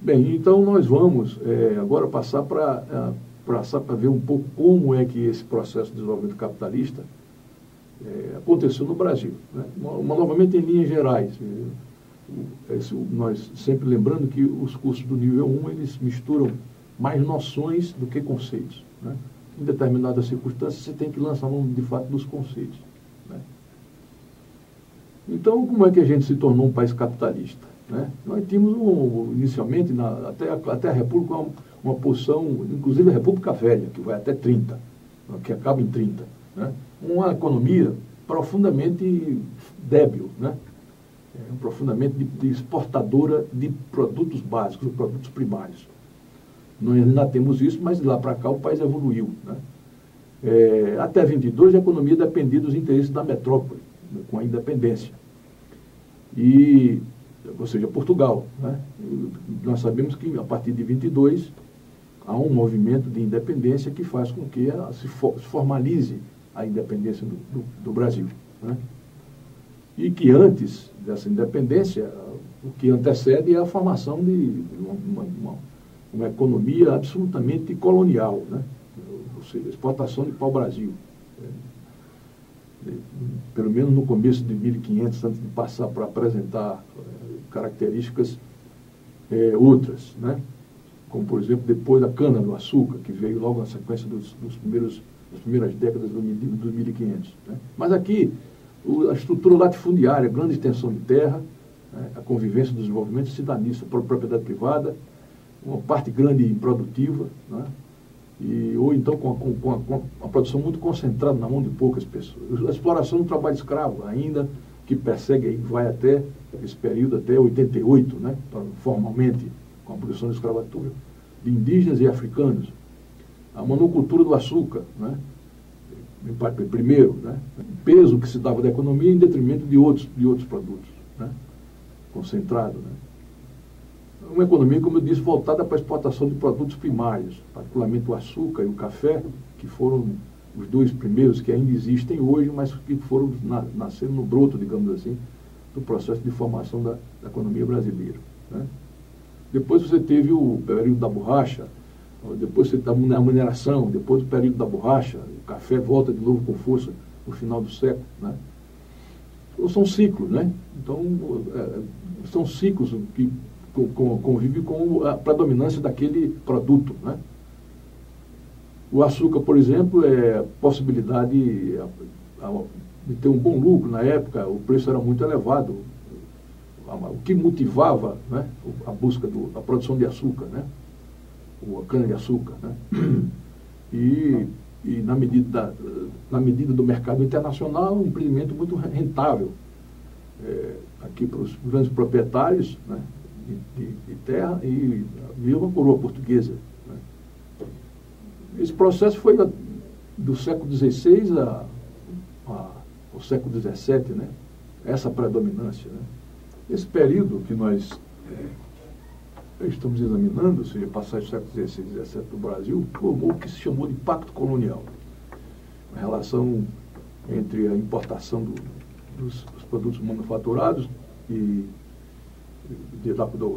Bem, então nós vamos agora passar para ver um pouco como é que esse processo de desenvolvimento capitalista aconteceu no Brasil, né? Novamente em linhas gerais. Nós sempre lembrando que os cursos do nível 1, eles misturam mais noções do que conceitos, né? Em determinadas circunstâncias, você tem que lançar mão, de fato, dos conceitos, né? Então, como é que a gente se tornou um país capitalista, né? Nós tínhamos, inicialmente, até a República, uma posição, inclusive a República Velha, que vai até 30, que acaba em 30, né? Uma economia profundamente débil, né? Profundamente de exportadora de produtos básicos, de produtos primários. Nós ainda temos isso, mas de lá para cá o país evoluiu, né? Até 22 a economia dependia dos interesses da metrópole, com a independência. Ou seja, Portugal, né? Nós sabemos que a partir de 22 há um movimento de independência que faz com que se formalize a independência do Brasil, né? E que antes dessa independência, o que antecede é a formação de uma economia absolutamente colonial, né? Ou seja, exportação de pau-brasil. Pelo menos no começo de 1500, antes de passar para apresentar características outras, né? Como, por exemplo, depois da cana-do-açúcar, que veio logo na sequência das primeiras décadas dos 1500. Né? Mas aqui, a estrutura latifundiária, grande extensão de terra, né? A convivência do desenvolvimento se dá nisso, a propriedade privada, uma parte grande improdutiva, né? Ou então com a produção muito concentrada na mão de poucas pessoas. A exploração do trabalho escravo, ainda que persegue aí, vai até esse período, até 88, né? Formalmente, com a abolição da escravatura, de indígenas e africanos. A monocultura do açúcar, né? Primeiro, né? O peso que se dava da economia em detrimento de outros produtos, né? Concentrado, né? Uma economia, como eu disse, voltada para a exportação de produtos primários, particularmente o açúcar e o café, que foram os dois primeiros que ainda existem hoje, mas que foram nascendo no broto, digamos assim, do processo de formação da economia brasileira, né? Depois você teve o período da borracha, depois você teve a mineração, depois do período da borracha, o café volta de novo com força no final do século, né? Então, são ciclos, né? Então, são ciclos que convivem com a predominância daquele produto, né? O açúcar, por exemplo, é a possibilidade de ter um bom lucro. Na época, o preço era muito elevado, o que motivava, né, a busca da produção de açúcar, né? Ou a cana-de-açúcar, né? E na medida do mercado internacional, um empreendimento muito rentável aqui para os grandes proprietários, né, de terra e uma coroa portuguesa, né? Esse processo foi do século XVI ao século XVII, né? Essa predominância, né? Esse período que nós estamos examinando, ou seja, passagem do século XVI e XVII do Brasil, formou o que se chamou de Pacto Colonial. A relação entre a importação dos produtos manufaturados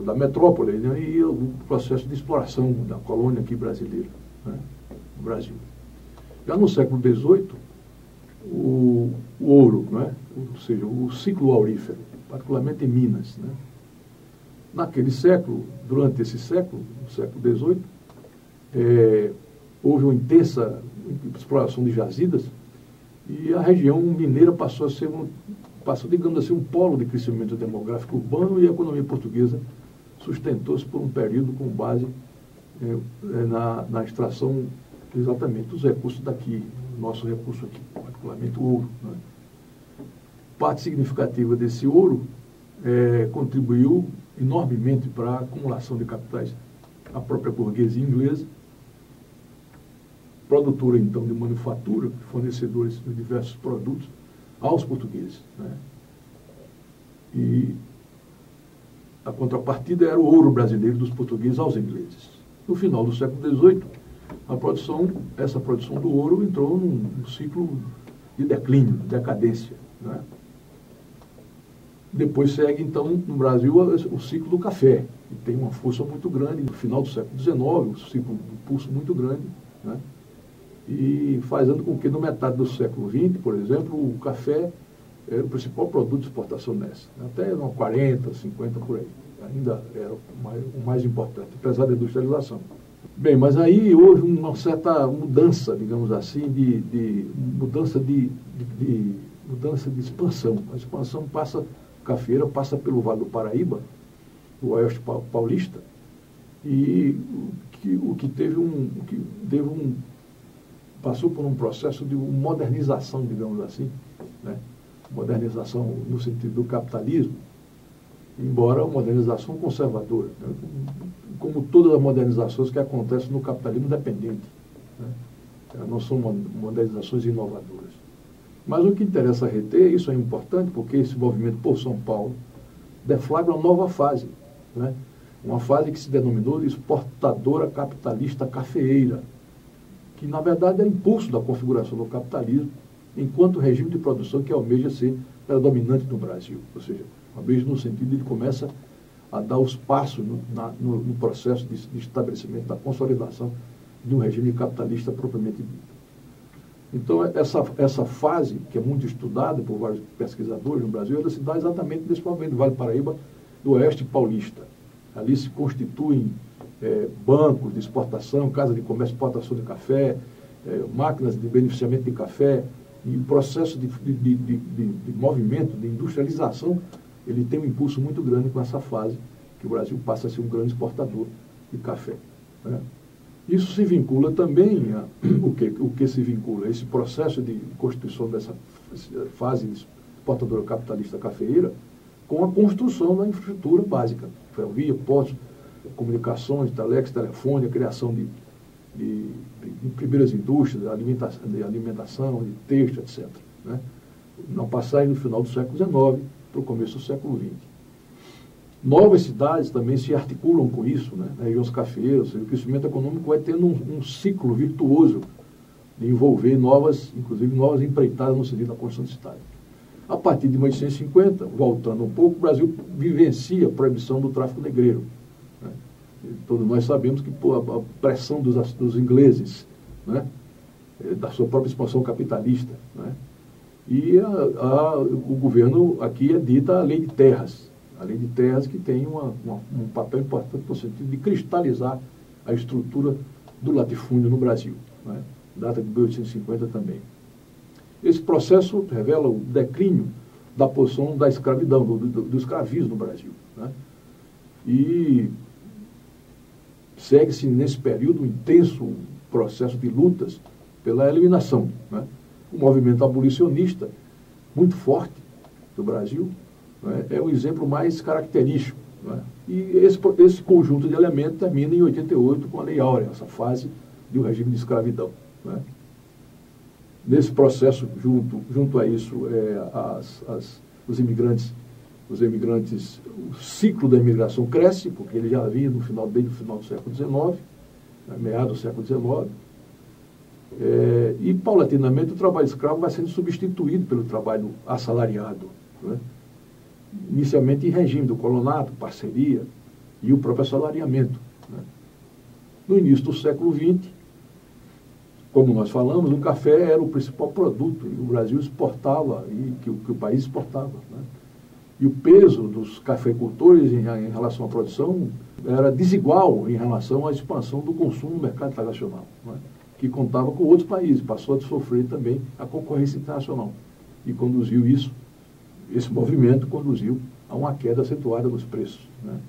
da metrópole, né, e o processo de exploração da colônia aqui brasileira, né, no Brasil. Já no século XVIII, o ouro, né, ou seja, o ciclo aurífero, particularmente em Minas, né? Naquele século, durante esse século, no século XVIII, houve uma intensa exploração de jazidas e a região mineira passou a ser digamos assim, um polo de crescimento demográfico urbano, e a economia portuguesa sustentou-se por um período com base na extração exatamente dos recursos daqui, nosso recurso aqui, particularmente o ouro, né? Parte significativa desse ouro contribuiu enormemente para a acumulação de capitais. A própria burguesia inglesa, produtora então de manufatura, fornecedores de diversos produtos aos portugueses, né? E a contrapartida era o ouro brasileiro dos portugueses aos ingleses. No final do século XVIII, essa produção do ouro entrou num ciclo de declínio, de decadência, né? Depois segue, então, no Brasil, o ciclo do café, que tem uma força muito grande. No final do século XIX, um ciclo de pulso muito grande, né? E fazendo com que, no metade do século XX, por exemplo, o café era o principal produto de exportação nessa. Até 40, 50 por aí. Ainda era o mais importante, apesar da industrialização. Bem, mas aí houve uma certa mudança, digamos assim, mudança de expansão. A expansão cafeira passa pelo Vale do Paraíba, o Oeste Paulista, e passou por um processo de modernização, digamos assim, né? Modernização no sentido do capitalismo, embora uma modernização conservadora, né? Como todas as modernizações que acontecem no capitalismo dependente, né? Não são modernizações inovadoras. Mas o que interessa reter, isso é importante, porque esse movimento por São Paulo deflagra uma nova fase, né? Uma fase que se denominou de exportadora capitalista cafeeira, que na verdade é impulso da configuração do capitalismo, enquanto regime de produção que almeja ser predominante no Brasil. Ou seja, almeja no sentido de que começa a dar os passos no processo de estabelecimento, da consolidação de um regime capitalista propriamente dito. Então, essa fase, que é muito estudada por vários pesquisadores no Brasil, ela se dá exatamente nesse momento do Vale do Paraíba, do Oeste Paulista. Ali se constituem bancos de exportação, casas de comércio de exportação de café, máquinas de beneficiamento de café, e o processo de movimento, de industrialização, ele tem um impulso muito grande com essa fase, que o Brasil passa a ser um grande exportador de café, né? Isso se vincula também o que se vincula? Esse processo de constituição dessa fase de exportadora capitalista cafeeira com a construção da infraestrutura básica, ferrovia, portos, comunicações, telex, telefone, a criação de primeiras indústrias, de alimentação, de texto, etc., né? Na passagem no final do século XIX para o começo do século XX. Novas cidades também se articulam com isso, né? Regiões cafeeiras, o crescimento econômico vai tendo um ciclo virtuoso de envolver inclusive novas empreitadas no sentido da construção de cidade. A partir de 1850, voltando um pouco, o Brasil vivencia a proibição do tráfico negreiro, né? Todos nós sabemos que a pressão dos ingleses, né? Da sua própria expansão capitalista, né? E o governo aqui edita a Lei de Terras. A Lei de Terras que tem um papel importante no sentido de cristalizar a estrutura do latifúndio no Brasil, né? Data de 1850 também. Esse processo revela o declínio da posição da escravidão, do escravismo no Brasil, né? E segue-se nesse período um intenso processo de lutas pela eliminação, né? O movimento abolicionista, muito forte do Brasil, né, é o exemplo mais característico, né? E esse conjunto de elementos termina em 88 com a Lei Áurea, essa fase do regime de escravidão, né? Nesse processo, junto a isso, os imigrantes, o ciclo da imigração cresce, porque ele já vinha desde o final do século XIX, né, meados do século XIX, e paulatinamente o trabalho escravo vai sendo substituído pelo trabalho assalariado, né? Inicialmente em regime do colonato, parceria e o próprio assalariamento, né? No início do século XX, como nós falamos, o café era o principal produto e o Brasil exportava, e que o país exportava, né? E o peso dos cafeicultores em relação à produção era desigual em relação à expansão do consumo no mercado internacional, né? Que contava com outros países, passou a sofrer também a concorrência internacional. E esse movimento conduziu a uma queda acentuada nos preços, né?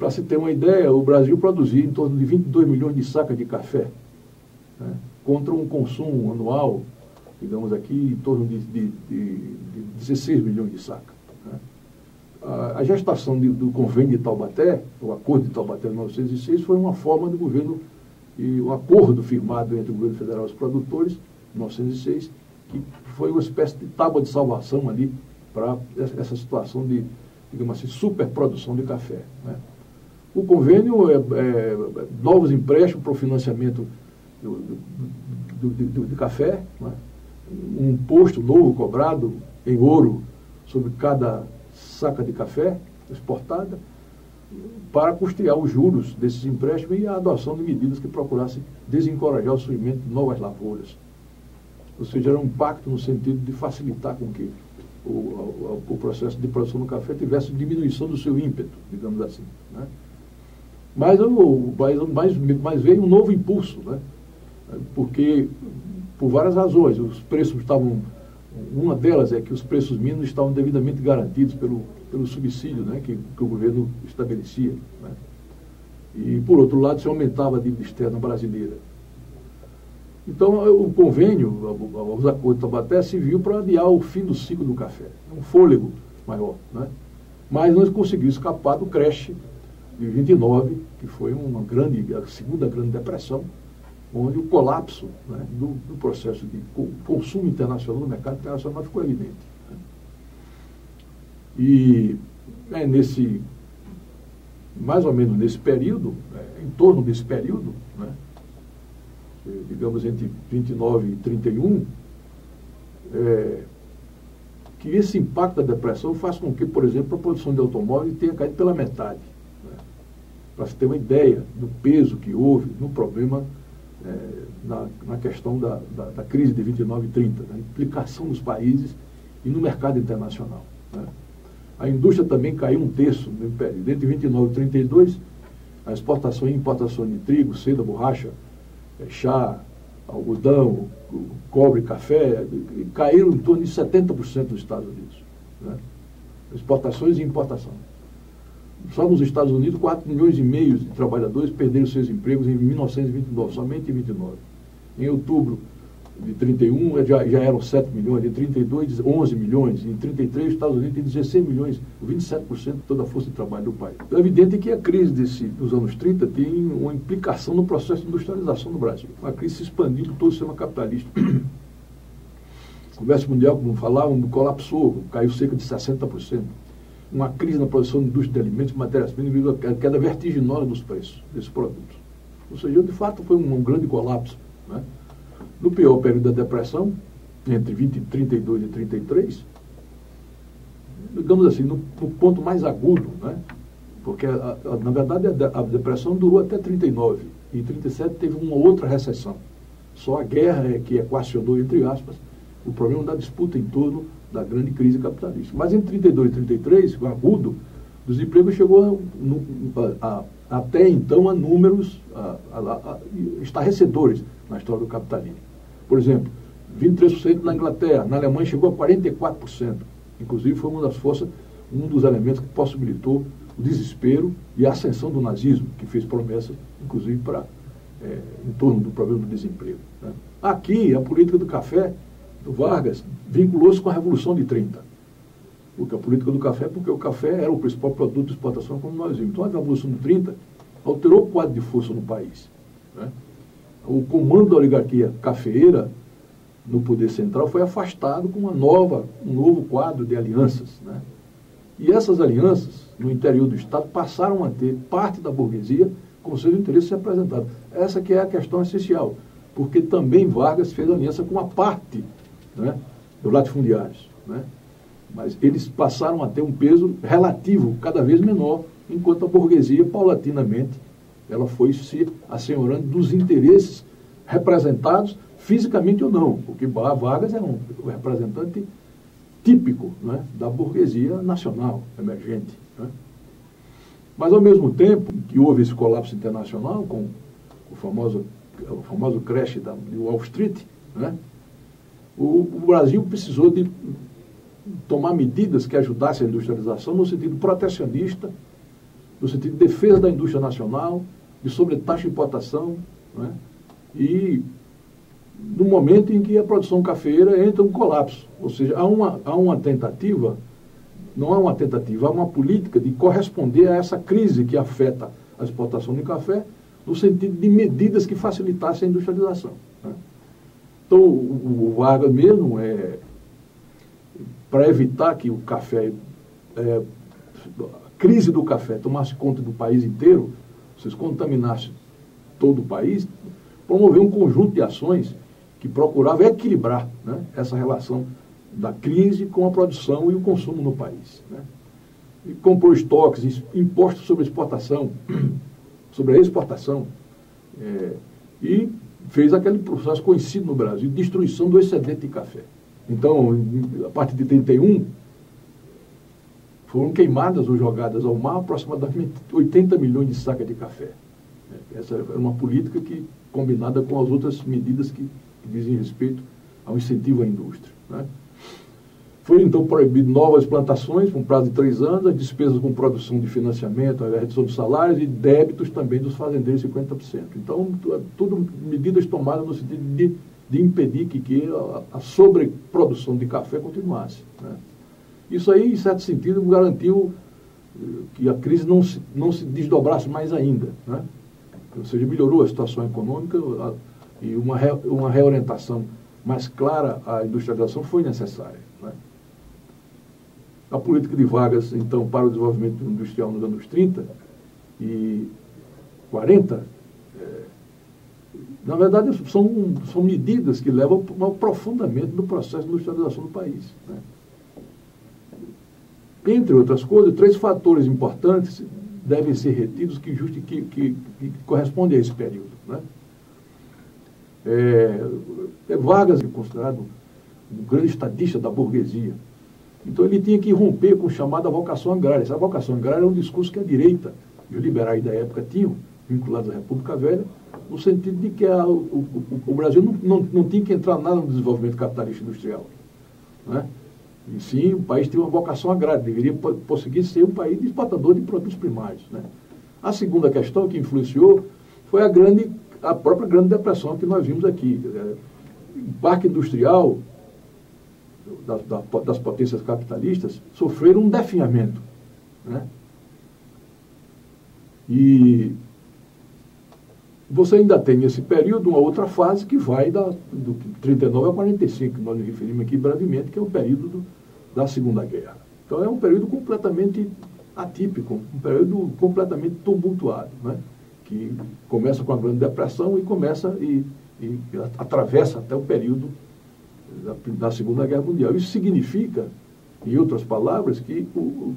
Para se ter uma ideia, o Brasil produzia em torno de 22 milhões de sacas de café, né? Contra um consumo anual, digamos aqui, em torno de 16 milhões de sacas, né? A gestação do convênio de Taubaté, o acordo de Taubaté de 1906, foi uma forma do governo, e um acordo firmado entre o governo federal e os produtores, em 1906, que foi uma espécie de tábua de salvação ali para essa situação de, digamos assim, superprodução de café, né? O convênio novos empréstimos para o financiamento de café, né? Um imposto novo cobrado em ouro sobre cada saca de café exportada, para custear os juros desses empréstimos e a adoção de medidas que procurassem desencorajar o surgimento de novas lavouras. Ou seja, era um pacto no sentido de facilitar com que o processo de produção do café tivesse diminuição do seu ímpeto, digamos assim, né? Mas veio um novo impulso, né? Porque, por várias razões, os preços estavam... Uma delas é que os preços mínimos estavam devidamente garantidos pelo subsídio, né, que o governo estabelecia, né? E, por outro lado, se aumentava a dívida externa brasileira. Então, o convênio, os acordos de Taubaté, serviu para adiar o fim do ciclo do café, um fôlego maior, né? Mas não conseguiu escapar do crash de 29, que foi a segunda grande depressão, onde o colapso, né, do processo de consumo internacional, no mercado internacional, ficou evidente, né? E mais ou menos nesse período, em torno desse período, né, digamos entre 29 e 31, que esse impacto da depressão faz com que, por exemplo, a produção de automóveis tenha caído pela metade, né? Para se ter uma ideia do peso que houve no problema, na questão da crise de 29 e 30, na implicação dos países e no mercado internacional, né? A indústria também caiu 1/3 no período. Entre 29 e 32, a exportação e importação de trigo, seda, borracha, chá, algodão, cobre, café, caíram em torno de 70% nos Estados Unidos, né? Exportações e importação. Só nos Estados Unidos, 4,5 milhões de trabalhadores perderam seus empregos em 1929, somente em 29. Em outubro de 31, já eram 7 milhões, em 32, 11 milhões, em 33, os Estados Unidos tem 16 milhões, 27% de toda a força de trabalho do país. É evidente que a crise dos anos 30 tem uma implicação no processo de industrialização do Brasil. A crise se expandiu por todo o sistema capitalista. O comércio mundial, como falavam, colapsou, caiu cerca de 60%. Uma crise na produção de indústria de alimentos e matérias-primas devido à queda vertiginosa dos preços desses produtos. Ou seja, de fato, foi um grande colapso, né? No pior período da depressão, entre 32 e 33, digamos assim, no ponto mais agudo, né? Porque, na verdade, a depressão durou até 39, e em 37 teve uma outra recessão. Só a guerra é que equacionou, entre aspas, o problema da disputa em torno da grande crise capitalista. Mas entre 32 e 33, o agudo dos empregos chegou até então a números estarrecedores na história do capitalismo. Por exemplo, 23% na Inglaterra, na Alemanha chegou a 44%. Inclusive foi um dos elementos que possibilitou o desespero e a ascensão do nazismo, que fez promessas, inclusive, em torno do problema do desemprego, né? Aqui, a política do café, do Vargas, vinculou-se com a Revolução de 30. Porque a política do café, porque o café era o principal produto de exportação, como nós vimos. Então, a Revolução de 30 alterou o quadro de força no país, né? O comando da oligarquia cafeeira no poder central foi afastado com um novo quadro de alianças, né? E essas alianças, no interior do Estado, passaram a ter parte da burguesia com seus interesses representados. Essa que é a questão essencial, porque também Vargas fez aliança com a parte, né, dos latifundiários, né? Mas eles passaram a ter um peso relativo cada vez menor, enquanto a burguesia, paulatinamente, ela foi se assenhorando dos interesses representados fisicamente ou não, porque Vargas era um representante típico, né, da burguesia nacional emergente, né? Mas, ao mesmo tempo que houve esse colapso internacional, com o famoso crash de Wall Street, né, o Brasil precisou de tomar medidas que ajudassem a industrialização no sentido protecionista, no sentido de defesa da indústria nacional, de sobretaxa de importação, né, e no momento em que a produção cafeeira entra em um colapso. Ou seja, há uma tentativa, não há uma tentativa, há uma política de corresponder a essa crise que afeta a exportação de café, no sentido de medidas que facilitassem a industrialização, né? Então, o Vargas mesmo, para evitar que o café, a crise do café tomasse conta do país inteiro, se contaminasse todo o país, promoveu um conjunto de ações que procurava equilibrar, né, essa relação da crise com a produção e o consumo no país, né? E comprou estoques, impostos sobre a exportação, sobre a exportação, e fez aquele processo conhecido no Brasil, destruição do excedente de café. Então, a partir de 31, foram queimadas ou jogadas ao mar aproximadamente 80 milhões de sacas de café. Essa era uma política que, combinada com as outras medidas que dizem respeito ao incentivo à indústria, né? Foi, então, proibido novas plantações, com prazo de 3 anos, as despesas com produção de financiamento, a redução de salários e débitos também dos fazendeiros, 50%. Então, tudo medidas tomadas no sentido de impedir que a sobreprodução de café continuasse, né? Isso aí, em certo sentido, garantiu que a crise não se desdobrasse mais ainda, né? Ou seja, melhorou a situação econômica e uma reorientação mais clara à industrialização foi necessária, né? A política de vagas, então, para o desenvolvimento industrial nos anos 30 e 40, na verdade, são medidas que levam ao aprofundamento do processo de industrialização do país, né? Entre outras coisas, 3 fatores importantes devem ser retidos que correspondem a esse período, né? Vargas é considerado um grande estadista da burguesia. Então ele tinha que romper com a chamada vocação agrária. Essa vocação agrária é um discurso que a direita e os liberais da época tinham, vinculados à República Velha, no sentido de que o Brasil não tinha que entrar nada no desenvolvimento capitalista industrial, né? E sim, o país tinha uma vocação agrária, deveria conseguir ser um país exportador de produtos primários, né? A segunda questão que influenciou foi a própria Grande Depressão que nós vimos aqui. O parque industrial das potências capitalistas sofreram um definhamento, né? E você ainda tem nesse período uma outra fase que vai do 39 a 45, que nós nos referimos aqui brevemente, que é o período da Segunda Guerra. Então é um período completamente atípico, um período completamente tumultuado, né? Que começa com a Grande Depressão e atravessa até o período da Segunda Guerra Mundial. Isso significa, em outras palavras, que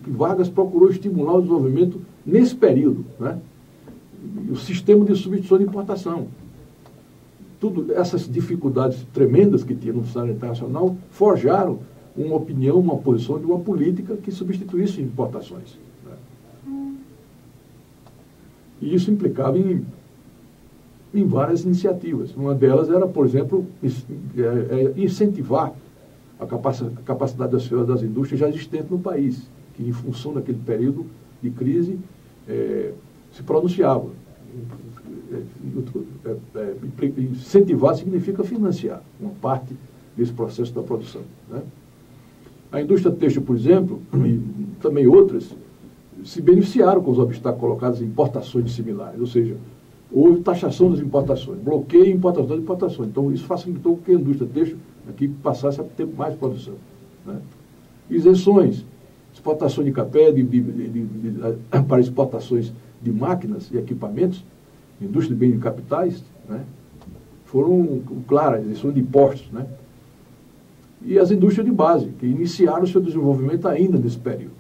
Vargas procurou estimular o desenvolvimento nesse período, né? O sistema de substituição de importação. Tudo essas dificuldades tremendas que tinha no cenário internacional forjaram uma opinião, uma posição de uma política que substituísse importações, né? E isso implicava em várias iniciativas. Uma delas era, por exemplo, incentivar a capacidade das indústrias já existentes no país, que em função daquele período de crise se pronunciava. Incentivar significa financiar uma parte desse processo da produção, né? A indústria têxtil, por exemplo, e também outras, se beneficiaram com os obstáculos colocados em importações similares, ou seja, houve taxação das importações, bloqueio em importação das importações. Então, isso facilitou que a indústria têxtil aqui passasse a ter mais produção, né? Isenções, exportação de café para exportações de máquinas e equipamentos, indústria de bens de capitais, né? Foram claras, isenções de impostos, né? E as indústrias de base, que iniciaram o seu desenvolvimento ainda nesse período.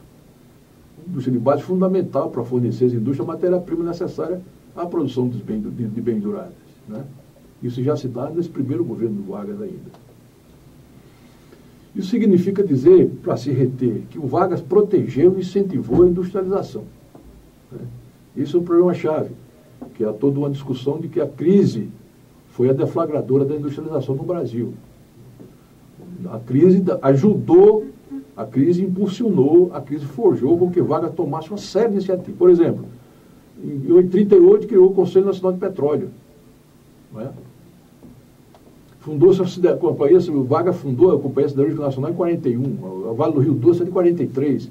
A indústria de base fundamental para fornecer às indústrias a matéria-prima necessária à produção de bens duráveis, né? Isso já se dá nesse primeiro governo do Vargas ainda. Isso significa dizer, para se reter, que o Vargas protegeu e incentivou a industrialização, né? Isso é um problema-chave, que há toda uma discussão de que a crise foi a deflagradora da industrialização no Brasil. A crise ajudou, a crise impulsionou, a crise forjou com que Vargas tomasse uma série de iniciativas. Por exemplo, em 1938 criou o Conselho Nacional de Petróleo, não é? Fundou-se a companhia, o Vargas fundou a Companhia Siderúrgica Nacional em 41, a Vale do Rio Doce é de 43,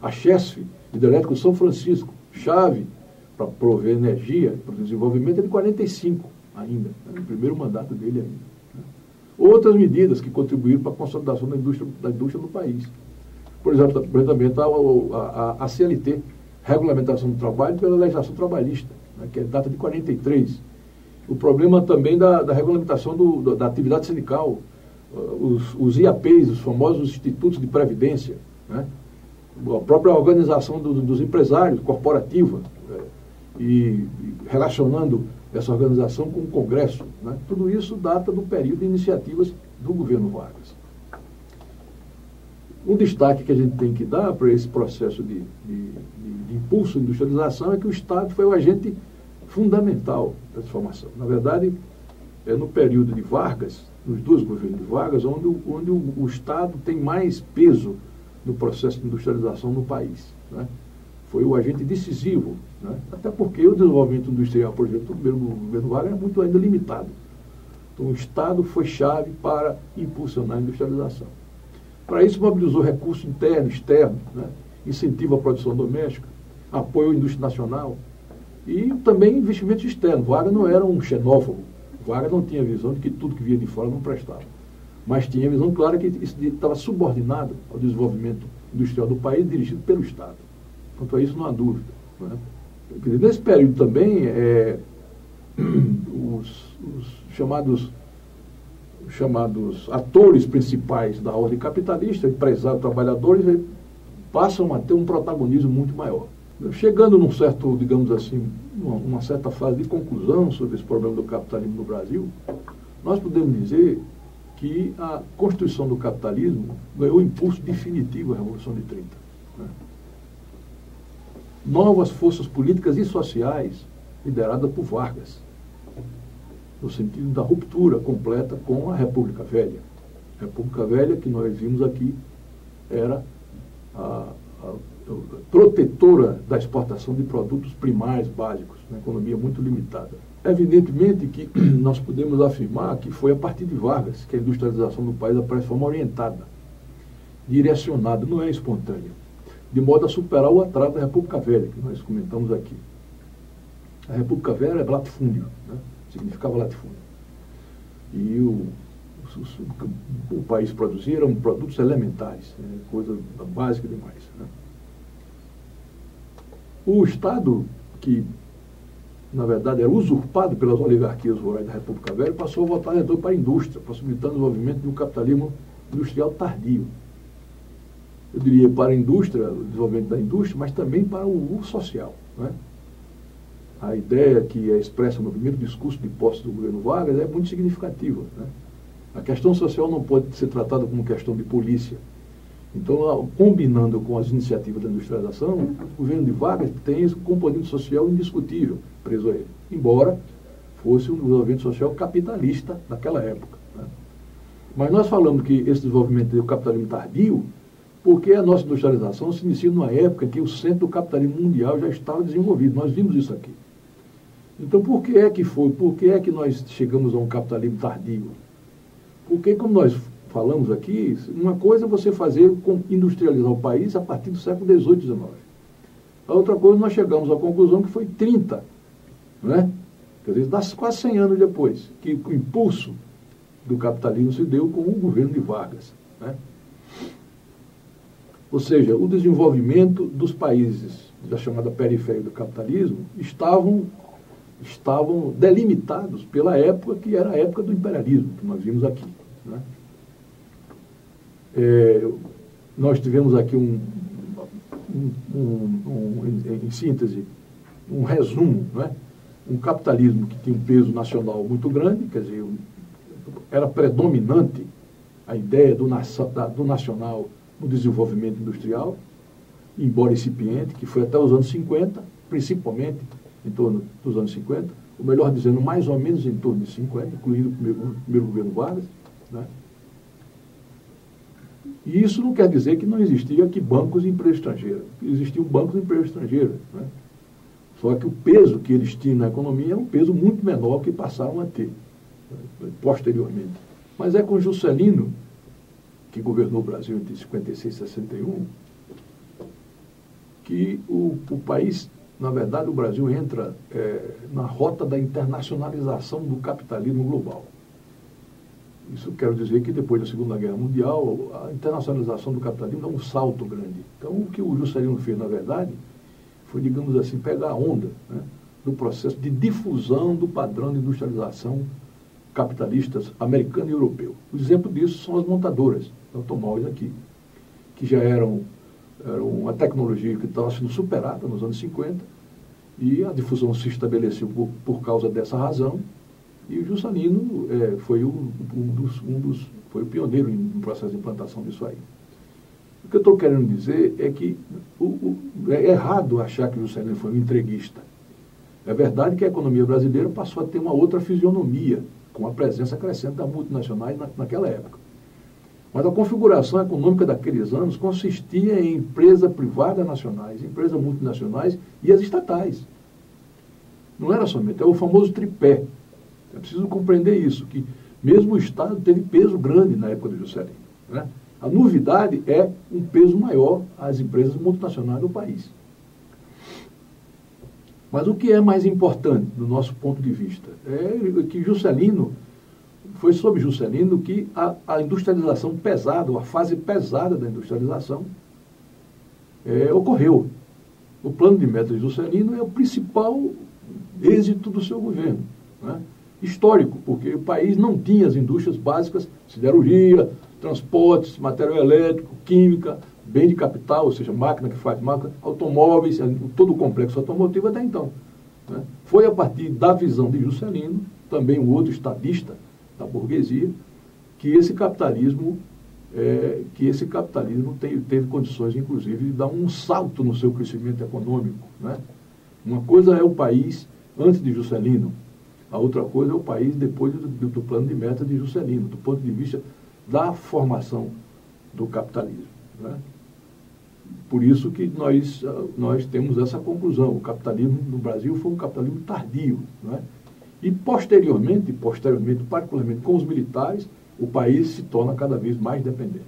a Chesf, Hidrelétrico São Francisco, chave para prover energia para o desenvolvimento é de 45 ainda, no primeiro mandato dele ainda. Outras medidas que contribuíram para a consolidação da indústria no país. Por exemplo, a CLT, Regulamentação do Trabalho pela Legislação Trabalhista, né, que é data de 43. O problema também da regulamentação da atividade sindical, os IAPs, os famosos institutos de previdência, né? A própria organização dos empresários, corporativa, e relacionando essa organização com o Congresso, né? Tudo isso data do período de iniciativas do governo Vargas. Um destaque que a gente tem que dar para esse processo de impulso à industrialização é que o Estado foi o agente fundamental da transformação. Na verdade, é no período de Vargas, nos dois governos de Vargas, onde o Estado tem mais peso no processo de industrialização no país, né? Foi o agente decisivo, né? Até porque o desenvolvimento industrial, por exemplo, do governo Vargas é muito ainda limitado. Então, o Estado foi chave para impulsionar a industrialização. Para isso, mobilizou recursos internos, externos, né? Incentivo à produção doméstica, apoio à indústria nacional e também investimentos externos. Vargas não era um xenófobo. Vargas não tinha a visão de que tudo que vinha de fora não prestava. Mas tinha a visão clara que isso estava subordinado ao desenvolvimento industrial do país, dirigido pelo Estado. Quanto a isso, não há dúvida, né? Nesse período também, os chamados atores principais da ordem capitalista, empresários, trabalhadores, passam a ter um protagonismo muito maior. Chegando num certo, digamos assim, uma certa fase de conclusão sobre esse problema do capitalismo no Brasil, nós podemos dizer que a constituição do capitalismo ganhou impulso definitivo à Revolução de 30. Né? Novas forças políticas e sociais lideradas por Vargas, no sentido da ruptura completa com a República Velha. A República Velha, que nós vimos aqui, era a protetora da exportação de produtos primários básicos, uma economia muito limitada. Evidentemente que nós podemos afirmar que foi a partir de Vargas que a industrialização do país aparece de forma orientada, direcionada, não é espontânea, de modo a superar o atraso da República Velha, que nós comentamos aqui. A República Velha é latifúndio, né? Significava latifúndio. E o país produzia eram produtos elementares, né? Coisa básica demais, né? O Estado, que na verdade era usurpado pelas oligarquias rurais da República Velha, passou a voltar então para a indústria, possibilitando o desenvolvimento de um capitalismo industrial tardio. Eu diria para a indústria, o desenvolvimento da indústria, mas também para o uso social, né? A ideia que é expressa no primeiro discurso de posse do governo Vargas é muito significativa, né? A questão social não pode ser tratada como questão de polícia. Então, combinando com as iniciativas da industrialização, o governo de Vargas tem esse componente social indiscutível preso a ele, embora fosse um desenvolvimento social capitalista daquela época, né? Mas nós falamos que esse desenvolvimento do capitalismo tardio, porque a nossa industrialização se inicia numa época em que o centro do capitalismo mundial já estava desenvolvido. Nós vimos isso aqui. Então, por que é que nós chegamos a um capitalismo tardio? Porque, como nós falamos aqui, uma coisa é você industrializar o país a partir do século XVIII e XIX. A outra coisa, nós chegamos à conclusão que foi 30, né? Quer dizer, quase 100 anos depois, que o impulso do capitalismo se deu com o governo de Vargas, né? Ou seja, o desenvolvimento dos países da chamada periferia do capitalismo estavam delimitados pela época que era a época do imperialismo, que nós vimos aqui, né? Nós tivemos aqui em síntese, um resumo, né? Um capitalismo que tinha um peso nacional muito grande, quer dizer, era predominante a ideia do nacional no desenvolvimento industrial, embora incipiente, que foi até os anos 50, principalmente em torno dos anos 50, ou melhor dizendo, mais ou menos em torno de 50, incluindo o primeiro governo Vargas, né? E isso não quer dizer que não existia aqui bancos e empresas estrangeiras. Existiam bancos e empresas estrangeiras, né? Só que o peso que eles tinham na economia é um peso muito menor que passaram a ter, né, posteriormente. Mas é com Juscelino, que governou o Brasil entre 56 e 61, que o país, na verdade, o Brasil entra na rota da internacionalização do capitalismo global. Isso quero dizer que depois da Segunda Guerra Mundial, a internacionalização do capitalismo dá um salto grande. Então, o que o Juscelino fez, na verdade, foi, digamos assim, pegar a onda, né, do processo de difusão do padrão de industrialização capitalistas americano e europeu. O exemplo disso são as montadoras de automóveis aqui, que já eram uma tecnologia que estava sendo superada nos anos 50, e a difusão se estabeleceu por causa dessa razão, e o Juscelino foi foi o pioneiro no processo de implantação disso aí. O que eu estou querendo dizer é que é errado achar que o Juscelino foi um entreguista. É verdade que a economia brasileira passou a ter uma outra fisionomia, com a presença crescente das multinacionais naquela época. Mas a configuração econômica daqueles anos consistia em empresas privadas nacionais, empresas multinacionais e as estatais. Não era somente, é o famoso tripé. É preciso compreender isso, que mesmo o Estado teve peso grande na época do Juscelino, né? A novidade é um peso maior às empresas multinacionais do país. Mas o que é mais importante, do nosso ponto de vista, é que foi sob Juscelino que a industrialização pesada, ou a fase pesada da industrialização, ocorreu. O plano de metas de Juscelino é o principal êxito do seu governo, né? Histórico, porque o país não tinha as indústrias básicas, siderurgia, transportes, material elétrico, química, bem de capital, ou seja, máquina que faz máquina, automóveis, todo o complexo automotivo até então, né? Foi a partir da visão de Juscelino, também um outro estadista da burguesia, que esse capitalismo teve condições, inclusive, de dar um salto no seu crescimento econômico, né? Uma coisa é o país antes de Juscelino, a outra coisa é o país depois do plano de meta de Juscelino, do ponto de vista da formação do capitalismo, né? Por isso que nós temos essa conclusão. O capitalismo no Brasil foi um capitalismo tardio, né? E posteriormente, particularmente com os militares, o país se torna cada vez mais dependente.